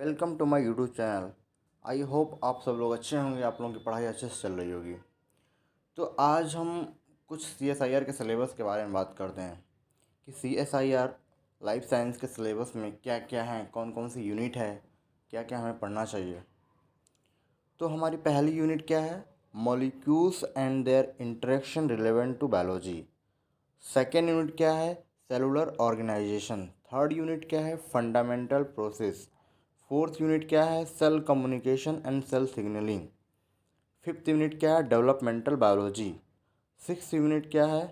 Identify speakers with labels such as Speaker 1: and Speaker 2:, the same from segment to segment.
Speaker 1: Welcome to my YouTube channel. I hope आप सब लोग अच्छे होंगे, आप लोगों की पढ़ाई अच्छे से चल रही होगी। तो आज हम कुछ CSIR के सिलेबस के बारे में बात करते हैं कि CSIR लाइफ साइंस के सिलेबस में क्या क्या है, कौन कौन सी यूनिट है, क्या क्या हमें पढ़ना चाहिए। तो हमारी पहली यूनिट क्या है? Molecules and their interaction relevant to biology. Second unit क्या है? Cellular organisation. थर्ड यूनिट क्या है? Fundamental process. फोर्थ यूनिट क्या है? Cell communication and cell signalling. Fifth unit क्या है? Developmental biology. सिक्स यूनिट क्या है?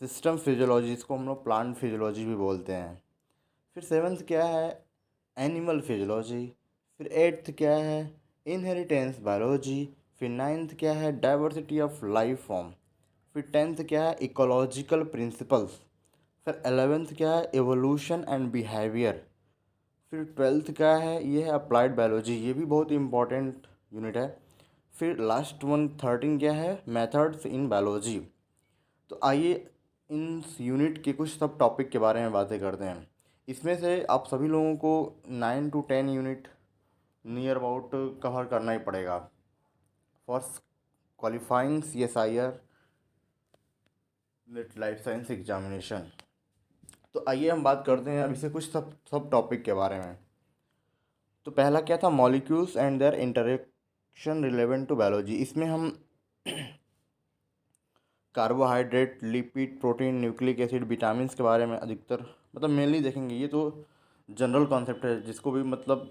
Speaker 1: सिस्टम फिजियोलॉजी, इसको हम लोग प्लांट फिजियोलॉजी भी बोलते हैं। फिर सेवन्थ क्या है? Animal physiology. फिर एट्थ क्या है? Inheritance biology. फिर नाइन्थ क्या है? Diversity of life form. फिर टेंथ क्या है? Ecological principles. फिर एलेवेंथ क्या है? Evolution and behaviour. फिर ट्वेल्थ क्या है? ये है अप्लाइड बायोलॉजी, ये भी बहुत इंपॉर्टेंट यूनिट है। फिर लास्ट वन 13 क्या है? Methods in biology. तो आइए इन यूनिट के कुछ सब टॉपिक के बारे में बातें करते हैं। इसमें से आप सभी लोगों को 9 to 10 unit near about cover करना ही पड़ेगा for qualifying CSIR net life science examination. तो आइए हम बात करते हैं अभी से कुछ सब सब टॉपिक के बारे में। तो पहला क्या था? Molecules and their interaction relevant to biology. इसमें हम carbohydrate, lipid, protein, nucleic acid, vitamins के बारे में अधिकतर मतलब मेनली देखेंगे। ये तो जनरल कॉन्सेप्ट है, जिसको भी मतलब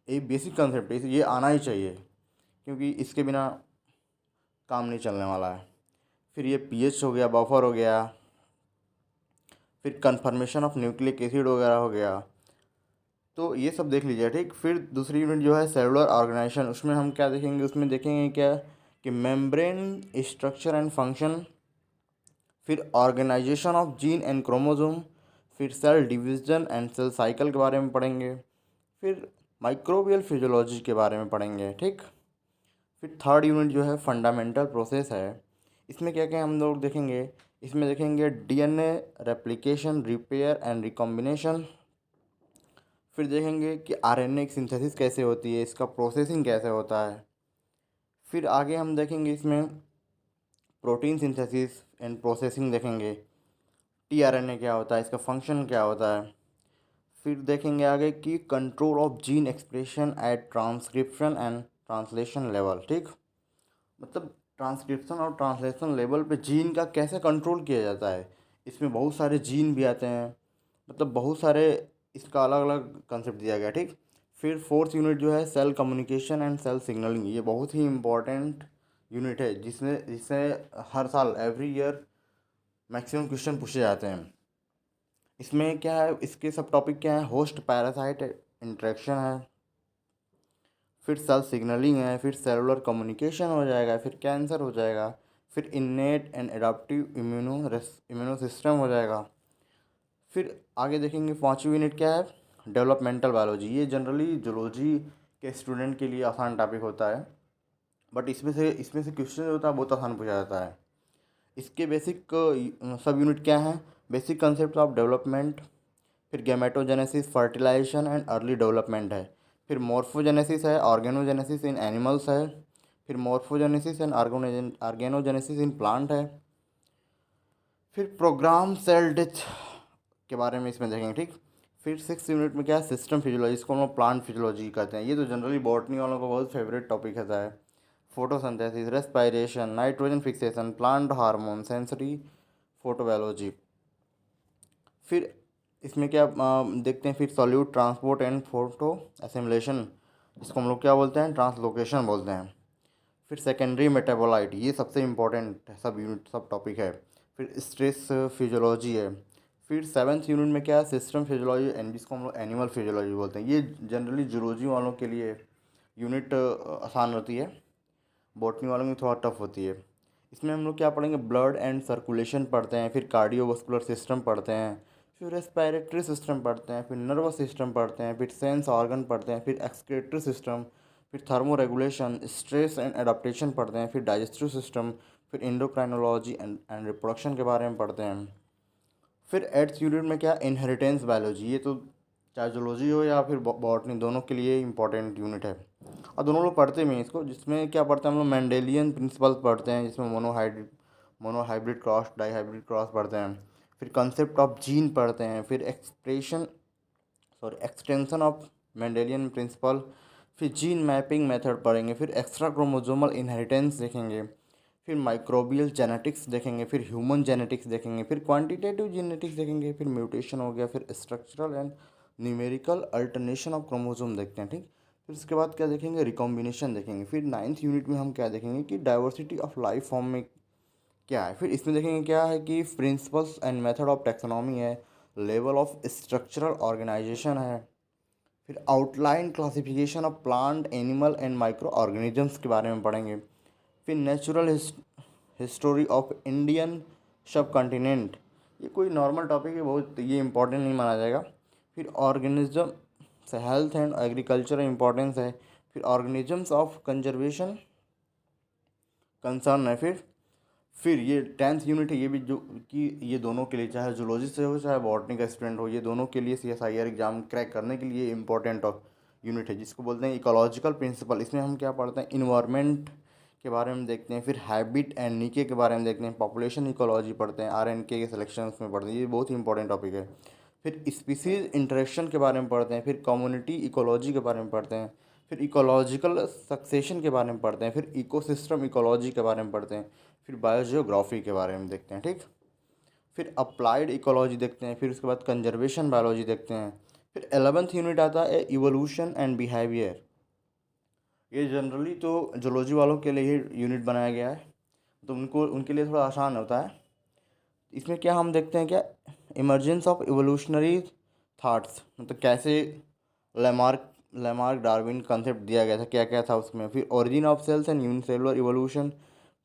Speaker 1: एक बेसिक कॉन्सेप्ट है, ये आना ही चाहिए क्योंकि इसके बिना काम नहीं चलने वाला है। फिर ये पीएच हो गया, बफर हो गया, फिर कन्फर्मेशन ऑफ न्यूक्लिक एसिड वगैरह हो गया। तो ये सब देख लीजिए, ठीक। फिर दूसरी यूनिट जो है सेलुलर ऑर्गेनाइजेशन, उसमें हम क्या देखेंगे? उसमें देखेंगे क्या कि मेम्ब्रेन स्ट्रक्चर एंड फंक्शन, फिर organisation of gene and chromosome, फिर cell division and cell cycle के बारे में पढ़ेंगे, फिर माइक्रोबियल फिजियोलॉजी के बारे में पढ़ेंगे, ठीक। फिर थर्ड यूनिट जो है फंडामेंटल प्रोसेस है। इसमें क्या क्या हम लोग देखेंगे? इसमें देखेंगे DNA replication, repair and recombination. फिर देखेंगे कि RNA की सिंथेसिस कैसे होती है, इसका प्रोसेसिंग कैसे होता है। फिर आगे हम देखेंगे इसमें प्रोटीन सिंथेसिस एंड प्रोसेसिंग देखेंगे, tRNA क्या होता है, इसका फंक्शन क्या होता है। फिर देखेंगे आगे कि control of gene expression at transcription and translation level, ठीक। मतलब ट्रांसक्रिप्शन और ट्रांसलेशन लेवल पे जीन का कैसे कंट्रोल किया जाता है। इसमें बहुत सारे जीन भी आते हैं, मतलब बहुत सारे, इसका अलग अलग कंसेप्ट दिया गया, ठीक। फिर फोर्थ यूनिट जो है cell communication and cell signalling, ये बहुत ही इम्पोर्टेंट यूनिट है जिससे हर साल एवरी ईयर मैक्सिमम क्वेश्चन पूछे जाते हैं। इसमें क्या है? इसके सब टॉपिक क्या है? होस्ट पैरासाइट इंटरेक्शन है, फिर सेल सिग्नलिंग है, फिर सेलुलर कम्युनिकेशन हो जाएगा, फिर कैंसर हो जाएगा, फिर innate and adaptive immuno system हो जाएगा। फिर आगे देखेंगे पाँचवीं यूनिट क्या है? Developmental biology. ये जनरली जूलॉजी के स्टूडेंट के लिए आसान टॉपिक होता है, बट इसमें से क्वेश्चन जो होता है बहुत आसान पूछा जाता है। इसके बेसिक सब यूनिट क्या है? बेसिक कंसेप्ट ऑफ डेवलपमेंट, फिर gametogenesis, fertilisation and early development है। फिर मॉर्फोजेनेसिस है, ऑर्गेनोजेनेसिस इन एनिमल्स है। फिर morphogenesis and organogenesis in plant है। फिर प्रोग्राम सेल डेथ के बारे में इसमें देखेंगे, ठीक। फिर सिक्स यूनिट में क्या है? सिस्टम फिजियोलॉजी, इसको हम लोग प्लांट फिजियोलॉजी कहते हैं। ये तो जनरली बॉटनी वालों का बहुत फेवरेट टॉपिक रहता है। Photosynthesis, respiration, nitrogen fixation, plant hormone, sensory photobiology. फिर इसमें क्या देखते हैं? फिर solute transport and photo assimilation, इसको हम लोग क्या बोलते हैं? ट्रांसलोकेशन बोलते हैं। फिर सेकेंडरी मेटाबोलाइट, ये सबसे इम्पोर्टेंट सब यूनिट सब टॉपिक है। फिर स्ट्रेस फिजियोलॉजी है। फिर सेवन्थ यूनिट में क्या है? सिस्टम फिजियोलॉजी एंड जिसको हम लोग एनिमल फिजियोलॉजी बोलते हैं। ये जनरली जूलॉजी वालों के लिए यूनिट आसान होती है, बॉटनी वालों में थोड़ा टफ होती है। इसमें हम लोग क्या पढ़ेंगे? ब्लड एंड सर्कुलेशन पढ़ते हैं, फिर कार्डियोवास्कुलर सिस्टम पढ़ते हैं, फिर रेस्पिरेटरी सिस्टम पढ़ते हैं, फिर नर्वस सिस्टम पढ़ते हैं, फिर सेंस ऑर्गन पढ़ते हैं, फिर एक्सक्रीटरी सिस्टम, फिर thermo regulation, stress and adaptation पढ़ते हैं, फिर डाइजेस्टिव सिस्टम, फिर एंडोक्राइनोलॉजी एंड रिप्रोडक्शन के बारे में पढ़ते हैं। फिर एट्थ यूनिट में क्या? इनहेरिटेंस बायोलॉजी, ये तो चाहे जूलॉजी हो या फिर बॉटनी, दोनों के लिए इम्पोर्टेंट यूनिट है। और दोनों लोग पढ़ते भी हैं इसको, जिसमें क्या पढ़ते हैं हम लोग, मेंडेलियन प्रिंसिपल्स पढ़ते हैं, जिसमें मोनोहाइब्रिड क्रॉस, डाईहाइब्रिड क्रॉस पढ़ते हैं। फिर कंसेप्ट ऑफ जीन पढ़ते हैं, फिर एक्सटेंशन ऑफ मेंडेलियन प्रिंसिपल, फिर जीन मैपिंग मेथड पढ़ेंगे, फिर एक्स्ट्रा क्रोमोजोमल इनहेरिटेंस देखेंगे, फिर माइक्रोबियल जेनेटिक्स देखेंगे, फिर ह्यूमन जेनेटिक्स देखेंगे, फिर क्वांटिटेटिव जेनेटिक्स देखेंगे, फिर म्यूटेशन हो गया, फिर structural and numerical alternation of chromosome देखते हैं, ठीक। फिर उसके बाद क्या देखेंगे, रिकॉम्बिनेशन देखेंगे। फिर 9th यूनिट में हम क्या देखेंगे कि डाइवर्सिटी ऑफ लाइफ फॉर्म में क्या है। फिर इसमें देखेंगे क्या है कि principles and method of taxonomy है, लेवल ऑफ स्ट्रक्चरल ऑर्गेनाइजेशन है, फिर outline classification of plant, animal and micro organisms के बारे में पढ़ेंगे। फिर नेचुरल हिस्टोरी ऑफ इंडियन सब कॉन्टिनेंट, ये कोई नॉर्मल टॉपिक है, बहुत ये इंपॉर्टेंट नहीं माना जाएगा। फिर ऑर्गेनिज्म से हेल्थ एंड एग्रीकल्चर इंपॉर्टेंस है। फिर ऑर्गेनिजम्स ऑफ कंजर्वेशन कंसर्न है। फिर ये 10th यूनिट है, ये भी जो कि ये दोनों के लिए, चाहे जूलॉजी से हो चाहे बॉटनी का स्टूडेंट हो, ये दोनों के लिए CSIR एग्ज़ाम क्रैक करने के लिए इम्पोर्टेंट यूनिट है, जिसको बोलते हैं इकोलॉजिकल प्रिंसिपल। इसमें हम क्या पढ़ते हैं, इन्वायरमेंट के बारे में देखते हैं, फिर हैबिट एंड नीचे के बारे में देखते हैं, पॉपुलेशन इकोलॉजी पढ़ते हैं, RNK के सिलेक्शन में पढ़ते हैं, ये बहुत ही इंपॉर्टेंट टॉपिक है। फिर स्पीसीज इंटरेक्शन के बारे में पढ़ते हैं, फिर कम्युनिटी इकोलॉजी के बारे में पढ़ते हैं, फिर इकोलॉजिकल सक्सेशन के बारे में पढ़ते हैं, फिर इकोसिस्टम इकोलॉजी के बारे में पढ़ते हैं, फिर बायोजियोग्राफी के बारे में देखते हैं, ठीक। फिर अप्लाइड इकोलॉजी देखते हैं, फिर उसके बाद कंजर्वेशन बायोलॉजी देखते हैं। फिर 11th यूनिट आता है इवोल्यूशन एंड बिहेवियर। ये जनरली तो जूलॉजी वालों के लिए ही यूनिट बनाया गया है, तो उनको उनके लिए थोड़ा आसान होता है। इसमें क्या हम देखते हैं, क्या इमर्जेंस ऑफ इवोल्यूशनरी थाट्स, मतलब कैसे लेमार्क लेमार्क डार्विन कंसेप्ट दिया गया था, क्या क्या था उसमें। फिर origin of cells and unicellular evolution.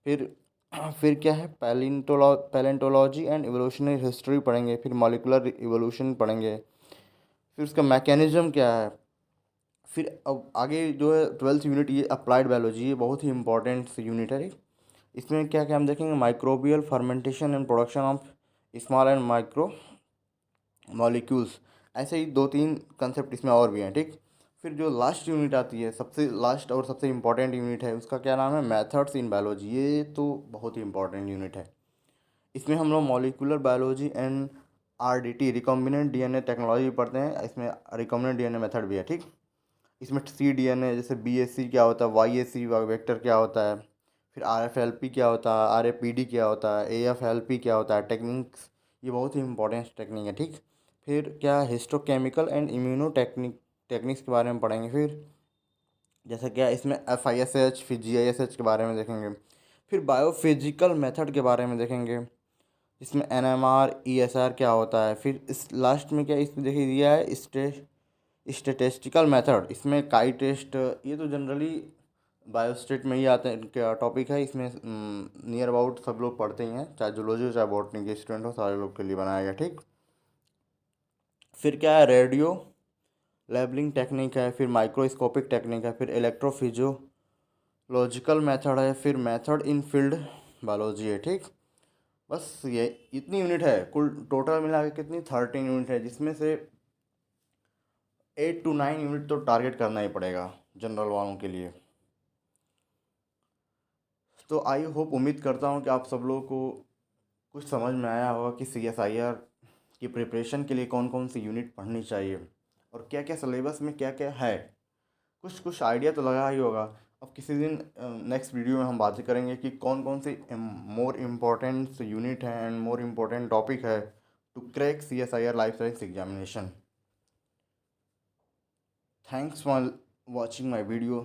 Speaker 1: फिर फिर क्या है, पैलेंटोलॉजी एंड इवोल्यूशनरी हिस्ट्री पढ़ेंगे। फिर मॉलिकुलर इवोल्यूशन पढ़ेंगे। फिर उसका मैकेनिज्म क्या है। फिर अब आगे जो है 12th यूनिट, ये अप्लाइड बायोलॉजी, ये बहुत ही इंपॉर्टेंट यूनिट है। इसमें क्या क्या हम देखेंगे, microbial fermentation and production of small and micro molecules. ऐसे ही 2-3 कंसेप्ट इसमें और भी हैं, ठीक। फिर जो लास्ट यूनिट आती है, सबसे लास्ट और सबसे इम्पॉर्टेंट यूनिट है, उसका क्या नाम है, मेथड्स इन बायोलॉजी। ये तो बहुत ही इंपॉर्टेंट यूनिट है। इसमें हम लोग molecular biology and RDT recombinant DNA technology पढ़ते हैं। इसमें रिकॉम्बिनेंट DNA मेथड भी है, ठीक। इसमें cDNA जैसे BAC क्या होता है, YAC वेक्टर क्या होता है, फिर RFLP क्या होता है, RAPD क्या होता है, AFLP क्या होता है, टेक्निक्स, ये बहुत ही इंपॉर्टेंट टेक्निक है, ठीक। फिर क्या हिस्टोकेमिकल एंड इम्यूनो टेक्निक्स के बारे में पढ़ेंगे। फिर जैसे क्या इसमें FISH, फिर GISH के बारे में देखेंगे। फिर बायोफिजिकल मेथड के बारे में देखेंगे, इसमें NMR ESR क्या होता है। फिर इस लास्ट में क्या इसमें देखिए दिया है, स्टेटिस्टिकल मेथड, इसमें काई टेस्ट, ये तो जनरली बायोस्टेट में ही आते हैं, क्या टॉपिक है। इसमें नियर अबाउट सब लोग पढ़ते ही हैं, चाहे जूलॉजी हो चाहे बॉटनी के स्टूडेंट हो, सारे लोग के लिए बनाया गया, ठीक। फिर क्या है, रेडियो लेबलिंग टेक्निक है, फिर माइक्रोस्कोपिक टेक्निक है, फिर इलेक्ट्रोफिजियोलॉजिकल मेथड है, फिर मेथड इन फील्ड बायोलॉजी है, ठीक। बस ये इतनी यूनिट है, कुल टोटल मिला के कितनी 13 यूनिट है, जिसमें से 8 to 9 यूनिट तो टारगेट करना ही पड़ेगा जनरल वालों के लिए। तो आई होप, उम्मीद करता हूँ कि आप सब लोगों को कुछ समझ में आया होगा कि CSIR की प्रिपरेशन के लिए कौन कौन सी यूनिट पढ़नी चाहिए और क्या क्या सिलेबस में क्या क्या है। कुछ कुछ आइडिया तो लगा ही होगा। अब किसी दिन नेक्स्ट वीडियो में हम बातें करेंगे कि कौन कौन सी मोर इम्पोर्टेंट यूनिट है एंड मोर इम्पोर्टेंट टॉपिक है to crack CSIR life science examination. Thanks for watching my video.